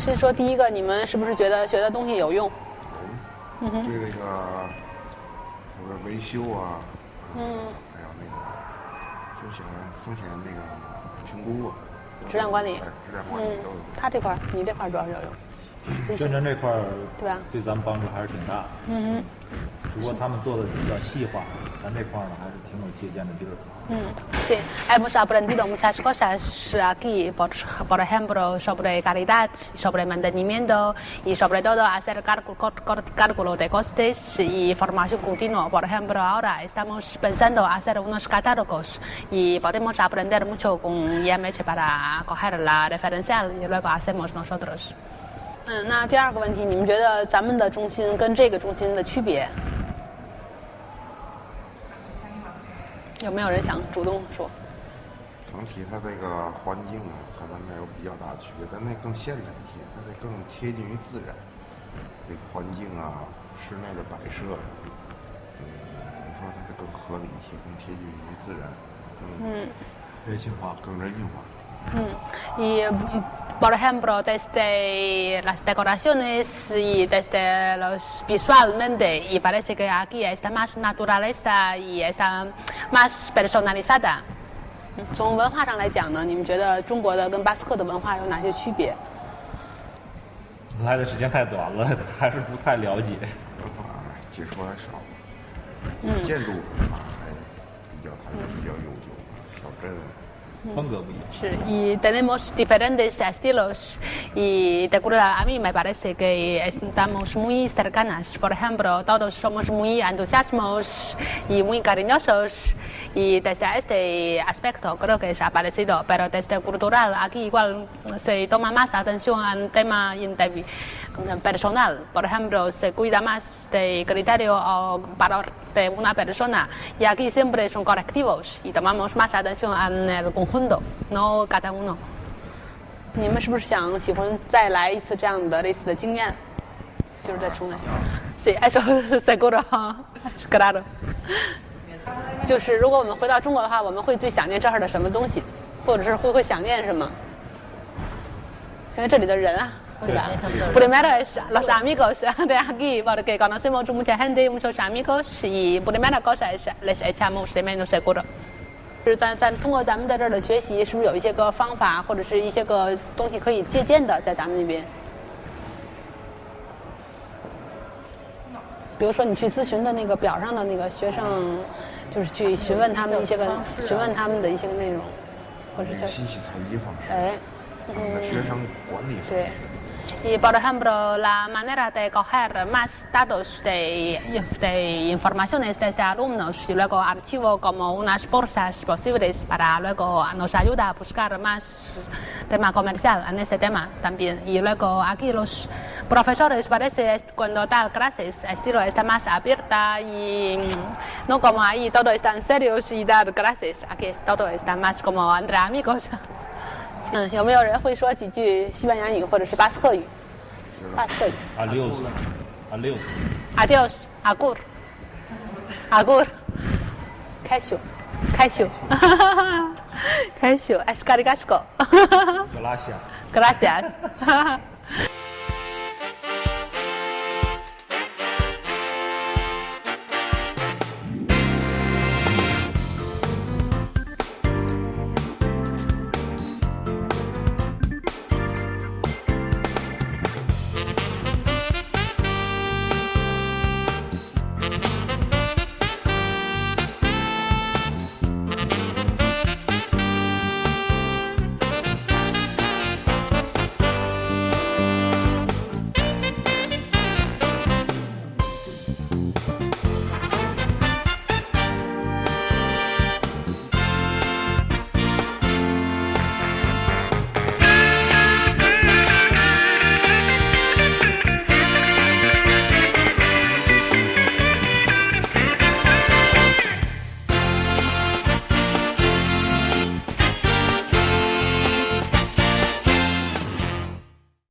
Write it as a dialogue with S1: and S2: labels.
S1: 是说第一个，你们是不是觉得学的东西有用？
S2: 对那个什么维修啊，还有那个风险那个评估啊，
S1: 质量管理，
S2: 质量管理都有。
S1: 他这块你这块主要是有用。
S3: 宣传这块
S1: 对吧？
S3: 对咱们帮助还是挺大的。只不过他们做的比较细化，咱这块呢还是挺有借鉴的地儿。
S1: Sí, hemos aprendido muchas cosas aquí, por ejemplo, sobre calidad, sobre mantenimiento y sobre todo hacer cálculo de costes y formación continua. Por ejemplo, ahora estamos pensando hacer unos catálogos y podemos aprender mucho con IMH para coger la referencial y luego hacemos nosotros. 那第二个问题，你们觉得咱们的中心跟这个中心的区别？有没有人想主动说？
S2: 整体它这个环境啊，和咱们有比较大的区别，咱那更现代一些，它这更贴近于自然。这个环境啊，室内的摆设，怎么说，它就更合理一些，更贴近于自然，更
S3: 人性化，
S2: 更人性化。
S1: Y por ejemplo, desde las decoraciones y desde los visualmente, y parece que aquí está más naturaleza y está más personalizada. 从文化上来讲呢，你们觉得中国的跟巴斯克的文化有哪些区别？
S3: 来的时间太短了，还是不太了解。
S2: 文化接触还少。建筑文化还比较悠久，小镇。
S3: 风格不一样。
S1: 是，y tenemos diferentes estilos y de acuerdo a mí me parece que estamos muy cercanas. Por ejemplo, todos somos muy entusiasmados y muy cariñosos y desde este aspecto creo que es parecido, pero desde cultural aquí igual se toma más atención al tema personal. Por ejemplo, se cuida más del criterio o valor de una persona y aquí siempre son colectivos y tomamos más atención en el conjunto, no cada uno. 你们是不是喜欢再来一次这样的类似的经验？就是在重来。Sí, eso seguro, claro. 就是如果我们回到中国的话，我们会最想念这儿的什么东西，或者是会想念什么？因为这里的人啊。Primero es los amigos de aquí, porque conocemos mucha gente, muchos amigos, y primera cosa es les echamos de menos seguro. 就是咱通过咱们在这儿的学习，是不是有一些个方法或者是一些个东西可以借鉴的，在咱们那边？比如说你去咨询的那个表上的那个学生，就是去询问他们的一些个内容，或者叫
S2: 信息采集方式，他们的学生管理方式。
S1: Y por ejemplo, la manera de coger más datos de informaciones desde alumnos y luego archivo como unas bolsas posibles para luego nos ayuda a buscar más tema comercial en este tema también. Y luego aquí los profesores parece cuando dan clases, el estilo está más abierta y no como ahí todo están serios y dar clases. Aquí todo está más como entre amigos. 有没有人会说几句西班牙语或者是巴斯克语？巴斯克语。Adiós, agur, agur, casio, casio, escargasco.
S3: Gracias.
S1: Gracias.